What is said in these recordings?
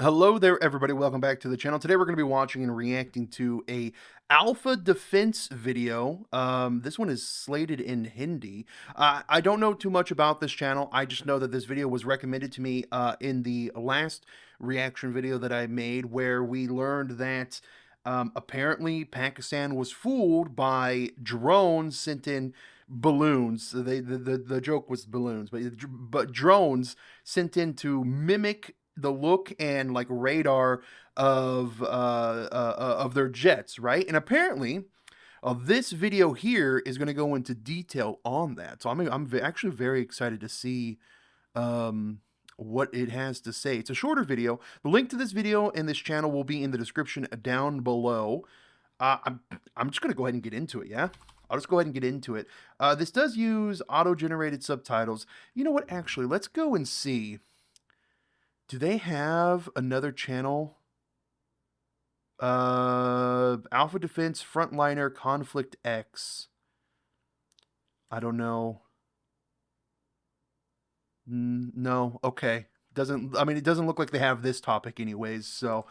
Hello there, everybody. Welcome back to the channel. Today we're going to be watching and reacting to a Alpha Defense video. This one is slated in Hindi. I don't know too much about this channel. I just know that this video was recommended to me in the last reaction video that I made, where we learned that apparently Pakistan was fooled by drones sent in balloons. The joke was balloons, but drones sent in to mimic the look and like radar of their jets, right? And apparently, this video here is going to go into detail on that. So I'm actually very excited to see what it has to say. It's a shorter video. The link to this video and this channel will be in the description down below. I'm just going to go ahead and get into it, yeah? I'll just go ahead and get into it. This does use auto-generated subtitles. You know what? Actually, let's go and see. Do they have another channel? Alpha Defense Frontliner Conflict X. I don't know. No. Okay. It doesn't look like they have this topic anyways. So,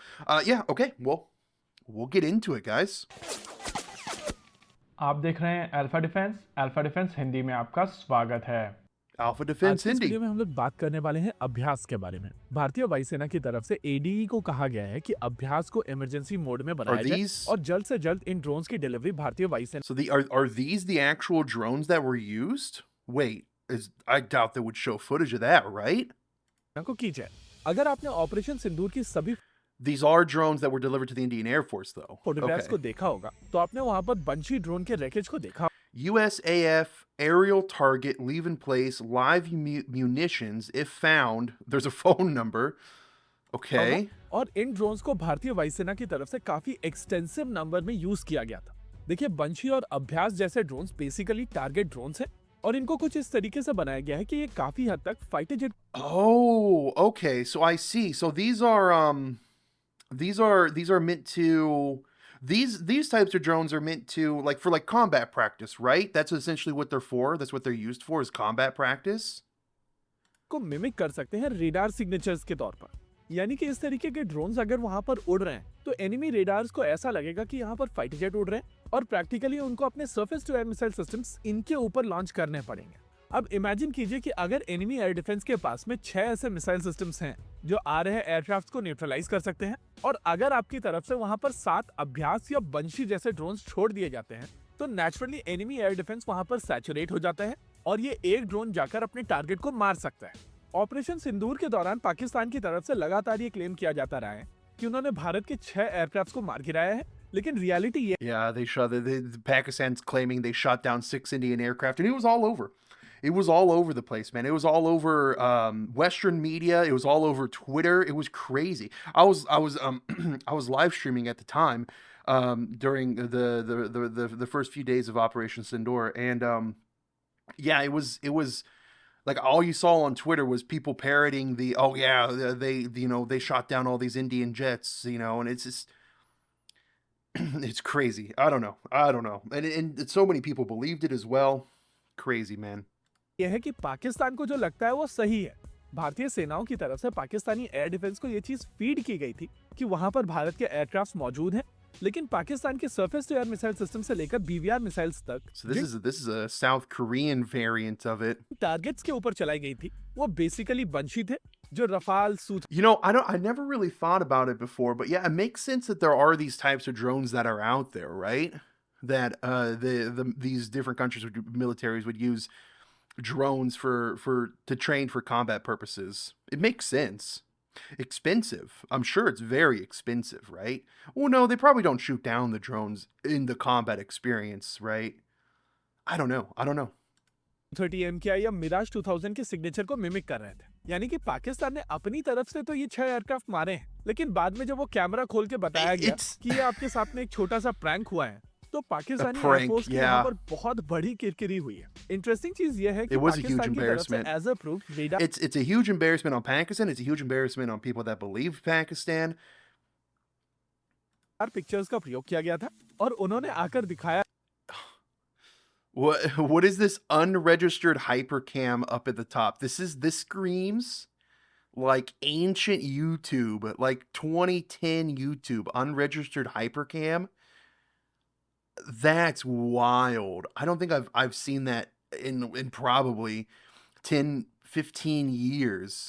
yeah. Okay. Well, we'll get into it, guys. आप देख रहे हैं alpha defence Hindi में आपका स्वागत है। Alpha Defense आज के इस Hindi. वीडियो में हम लोग बात करने वाले हैं अभ्यास के बारे में। भारतीय वायुसेना की तरफ से एडीई को कहा गया है कि अभ्यास को इमरजेंसी मोड में बनाया जाए और जल्द से जल्द इन ड्रोन्स की डिलीवरी भारतीय वायुसेना। So are these the actual drones that were used? Wait, I doubt they would show footage of that, right? को की जाए। अगर आपने ऑपरेशन सिंदूर की सभी These are drones that were delivered to the Indian Air Force, though. Photographs को देखा होगा तो आपने वहां पर बंशी ड्रोन के रैकेज को देखा। USAF aerial target leave in place live munitions if found. There's a phone number. Okay. और इन ड्रोन्स को भारतीय वायुसेना की तरफ से काफी एक्सटेंसिव नंबर में यूज किया गया था। देखिए बंशी और अभ्यास जैसे ड्रोन्स बेसिकली टारगेट ड्रोन्स हैं और इनको कुछ इस तरीके से बनाया गया है कि ये काफी हद तक fighter jet. Oh, okay. So I see. So these are meant to. These types of drones are meant to for combat practice, right? That's essentially what they're for. That's what they're used for, is combat practice. को mimic कर सकते हैं radar signatures के तौर पर। यानी कि इस तरीके के ड्रोन्स अगर वहां पर उड़ रहे हैं तो एनिमी रेडार्स को ऐसा लगेगा कि यहाँ पर फाइटर जेट उड़ रहे हैं और प्रैक्टिकली उनको अपने surface to air missile systems इनके ऊपर लॉन्च करने पड़ेंगे। अब इमेजिन कीजिए कि अगर एनिमी एयर डिफेंस के पास में 6 ऐसे मिसाइल सिस्टम्स हैं जो आ रहे एयरक्राफ्ट को न्यूट्रलाइज कर सकते हैं और अगर आपकी तरफ से वहां पर 7 अभ्यास या बंशी जैसे ड्रोन्स छोड़ दिए जाते हैं तो नेचुरली एनिमी एयर डिफेंस वहां पर सैचुरेट हो जाता है और ये एक ड्रोन जाकर अपने टारगेट को मार सकता है। ऑपरेशन सिंदूर के दौरान पाकिस्तान की तरफ से लगातार ये क्लेम किया जाता रहा है कि उन्होंने भारत के 6 एयरक्राफ्ट को मार गिराया है, लेकिन रियलिटी ये Pakistan's claiming they shot down 6 Indian aircraft, and it was all over. It was all over the place, man. It was all over Western media. It was all over Twitter. It was crazy. I was live streaming at the time during the first few days of Operation Sindoor, and yeah, it was like all you saw on Twitter was people parroting they shot down all these Indian jets, and it's just it's crazy. I don't know, and so many people believed it as well. Crazy, man. यह है कि पाकिस्तान को जो लगता है वो सही है। भारतीय सेनाओं की तरफ से पाकिस्तानी एयर डिफेंस को ये चीज फीड की गई थी कि वहां पर भारत के एयरक्राफ्ट मौजूद हैं, लेकिन पाकिस्तान के surface to air missile system से लेकर बीवीआर मिसाइल्स तक this is a South Korean variant of it. Targets के ऊपर चलाई गई थी वो बेसिकली बंशी थे जो Rafale suit. I never really thought about it before, but yeah, it makes sense that there are these types of drones that are out there, right? That these different countries militaries would use drones to train for combat purposes. It makes sense. Expensive. I'm sure it's very expensive, right? Well, no, they probably don't shoot down the drones in the combat experience, right? I don't know. 30 MKI या मिराज 2000 के signature को mimic कर रहे थे। यानी कि पाकिस्तान ने अपनी तरफ से तो ये 6 एयरक्राफ्ट मारे हैं, लेकिन बाद में जब वो कैमरा खोल के बताया गया कि ये आपके साथ में एक छोटा सा प्रैंक हुआ है तो पाकिस्तानी एयरफोर्स की यहाँ पर बहुत बड़ी किरकिरी हुई है। इंटरेस्टिंग चीज ये है कि पाकिस्तान की तरफ से as a proof radar it's a huge embarrassment on Pakistan. It's a huge embarrassment on people that believe Pakistan. Pictures का प्रयोग किया गया था और उन्होंने आकर दिखाया। What is this unregistered hypercam up at the top? This screams like ancient YouTube, like 2010 YouTube, unregistered hypercam. That's wild. I don't think I've seen that in probably 10, 15 years.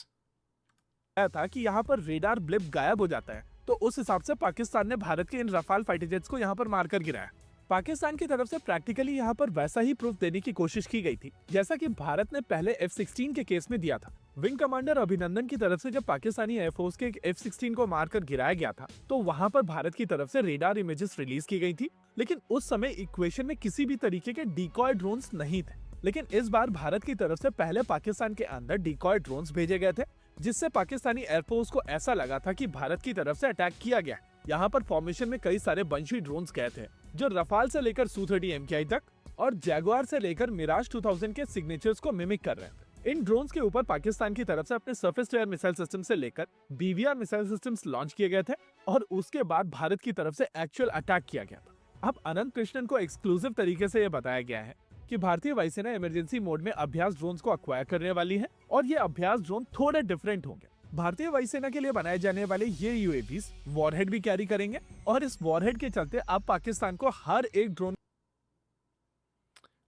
था कि यहाँ पर रेडार ब्लिप गायब हो जाता है, तो उस हिसाब से पाकिस्तान ने भारत के इन रफाल फाइटर जेट्स को यहाँ पर मारकर गिराया। पाकिस्तान की तरफ से प्रैक्टिकली यहाँ पर वैसा ही प्रूफ देने की कोशिश की गई थी जैसा कि भारत ने पहले F-16 के केस में दिया था। विंग कमांडर अभिनंदन की तरफ से जब पाकिस्तानी एयरफोर्स के F-16 को मारकर गिराया गया था, तो वहां पर भारत की तरफ से रेडार इमेजेस रिलीज की गई थी, लेकिन उस समय इक्वेशन में किसी भी तरीके के डिकॉय ड्रोन्स नहीं थे। लेकिन इस बार भारत की तरफ से पहले पाकिस्तान के अंदर डिकॉय ड्रोन्स भेजे गए थे, जिससे पाकिस्तानी एयरफोर्स को ऐसा लगा था कि भारत की तरफ से अटैक किया गया। यहाँ पर फॉर्मेशन में कई सारे बंशी ड्रोन्स गए थे, जो रफाल से लेकर Su-30 MKI तक और जैगुआर से लेकर मिराज 2000 के सिग्नेचर्स को मिमिक कर रहे थे। इन ड्रोन्स के ऊपर पाकिस्तान की तरफ से अपने surface to air missile system से लेकर BVR मिसाइल सिस्टम्स लॉन्च किए गए थे और उसके बाद भारत की तरफ से एक्चुअल अटैक किया गया था। अब अनंत कृष्णन को एक्सक्लूसिव तरीके से यह बताया गया है कि भारतीय वायुसेना इमरजेंसी मोड में अभ्यास ड्रोन्स को अक्वायर करने वाली है और ये अभ्यास ड्रोन थोड़े डिफरेंट होंगे। भारतीय वायुसेना के लिए बनाए जाने वाले ये UAVs वॉरहेड भी कैरी करेंगे और इस वॉरहेड के चलते अब पाकिस्तान को हर एक drone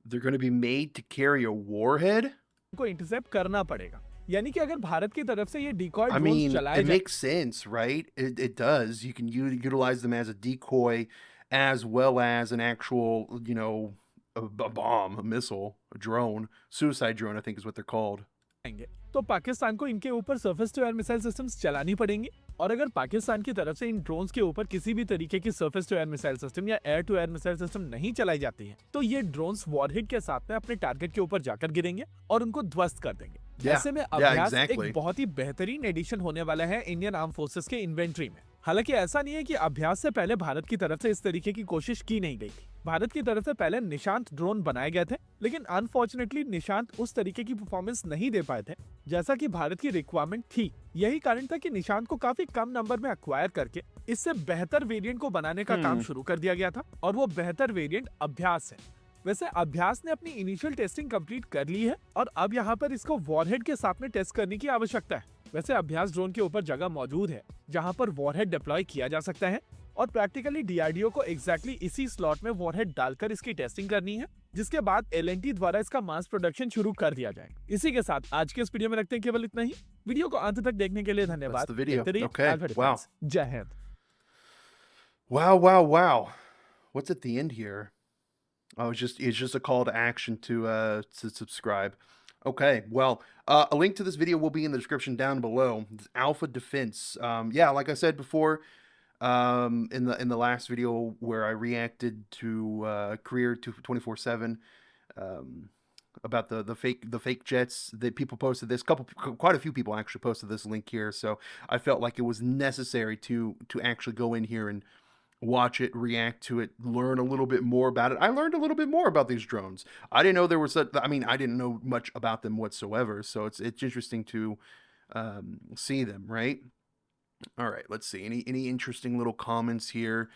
They're going to be made to carry a warhead? को इंटरसेप्ट करना पड़ेगा। यानी कि अगर भारत की तरफ से ये डिकॉय I ड्रोन्स mean, चलाए it जाए, makes sense, right? It does. You can utilize them as a decoy as well as an actual, a bomb, a missile, a drone, suicide drone, I think is what they're called. तो पाकिस्तान को इनके ऊपर surface to air missile systems चलानी पड़ेंगी और अगर पाकिस्तान की तरफ से इन ड्रोन्स के ऊपर किसी भी तरीके की surface to air missile system या air to air missile system नहीं चलाई जाती है, तो ये ड्रोन्स वॉरहेड के साथ में अपने टारगेट के ऊपर जाकर गिरेंगे और उनको ध्वस्त कर देंगे। ऐसे में अभ्यास exactly. एक बहुत ही बेहतरीन एडिशन होने वाला है इंडियन आर्म फोर्सेस के इन्वेंट्री में। हालांकि ऐसा नहीं है कि अभ्यास से पहले भारत की तरफ से इस तरीके की कोशिश की नहीं गई थी। भारत की तरफ से पहले निशांत ड्रोन बनाए गए थे, लेकिन अनफॉर्चुनेटली निशांत उस तरीके की परफॉर्मेंस नहीं दे पाए थे जैसा कि भारत की रिक्वायरमेंट थी। यही कारण था कि निशांत को काफी कम नंबर में अक्वायर करके इससे बेहतर वेरिएंट को बनाने का काम शुरू कर दिया गया था और वो बेहतर वेरिएंट अभ्यास है। वैसे अभ्यास ने अपनी इनिशियल टेस्टिंग कंप्लीट कर ली है और अब यहाँ पर इसको वॉरहेड के साथ में टेस्ट करने की आवश्यकता है। वैसे अभ्यास ड्रोन के ऊपर जगह मौजूद है जहाँ पर वॉरहेड डिप्लॉय किया जा सकता है और प्रैक्टिकली DRDO को एग्जैक्टली इसी स्लॉट में वॉरहेड डालकर इसकी टेस्टिंग करनी है, जिसके बाद L&T द्वारा इसका मास प्रोडक्शन शुरू कर दिया जाए। इसी के साथ आज के इस वीडियो में रखते हैं केवल इतना ही। वीडियो को अंत तक देखने के लिए धन्यवाद। That's the video. बेहतरीन Okay. Alpha Defense। Wow. जय Hind. Wow. What's at the end here? Oh, it's just a call to action to subscribe. Okay, well, a link to this video will be in the description down below. It's Alpha Defense. Yeah, like I said before, in the last video where I reacted to Career 24/7 about the fake jets that people posted this. Quite a few people actually posted this link here, so I felt like it was necessary to actually go in here and watch it, react to it, learn a little bit more about it. I learned a little bit more about these drones. I didn't know there was I didn't know much about them whatsoever. So it's interesting to see them, right? All right, let's see. Any interesting little comments here?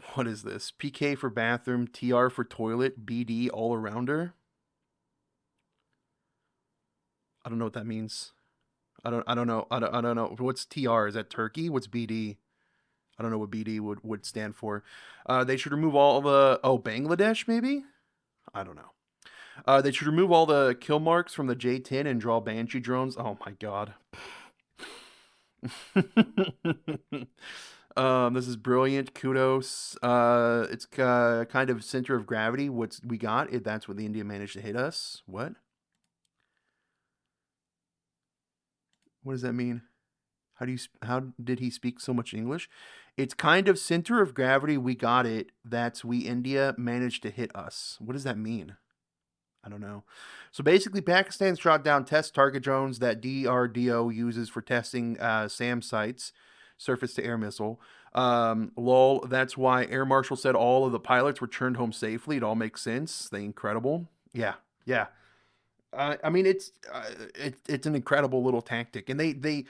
What is this? PK for bathroom, TR for toilet, BD all arounder. I don't know what that means. I don't know. I don't know. What's TR? Is that Turkey? What's BD? I don't know what BD would stand for. They should remove all the Bangladesh maybe? I don't know. They should remove all the kill marks from the J-10 and draw Banshee drones. Oh my god. This is brilliant. Kudos. It's kind of center of gravity. We got. That's what the India managed to hit us. What? What does that mean? How did he speak so much English? It's kind of center of gravity. We got it. That's India managed to hit us. What does that mean? I don't know. So basically, Pakistan shot down test target drones that DRDO uses for testing SAM sites, surface to air missile. Lol. That's why Air Marshal said all of the pilots returned home safely. It all makes sense. They incredible. Yeah. I mean, it's an incredible little tactic, and they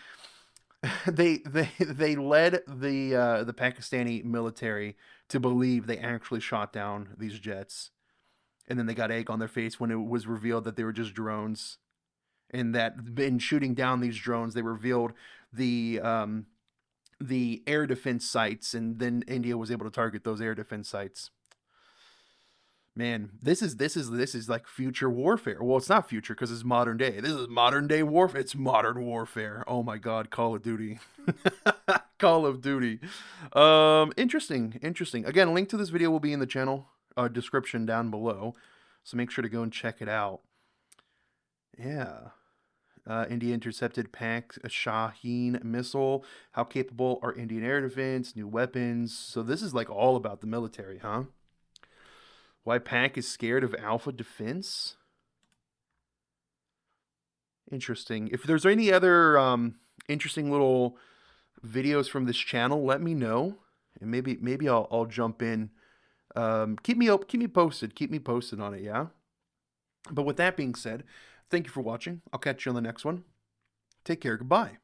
led the Pakistani military to believe they actually shot down these jets, and then they got egg on their face when it was revealed that they were just drones. and that in shooting down these drones, they revealed the air defense sites, and then India was able to target those air defense sites. Man, this is like future warfare. Well, it's not future because it's modern day. This is modern day warfare. It's modern warfare. Oh my God, Call of Duty. Call of Duty. Interesting. Again, link to this video will be in the channel description down below, so make sure to go and check it out. Yeah. India intercepted Pak Shaheen missile. How capable are Indian air defense? New weapons. So this is like all about the military, huh? Why Pak is scared of Alpha defense? Interesting. If there's any other interesting little videos from this channel, let me know, and maybe I'll jump in. Keep me posted. Keep me posted on it, yeah? But with that being said, thank you for watching. I'll catch you on the next one. Take care. Goodbye.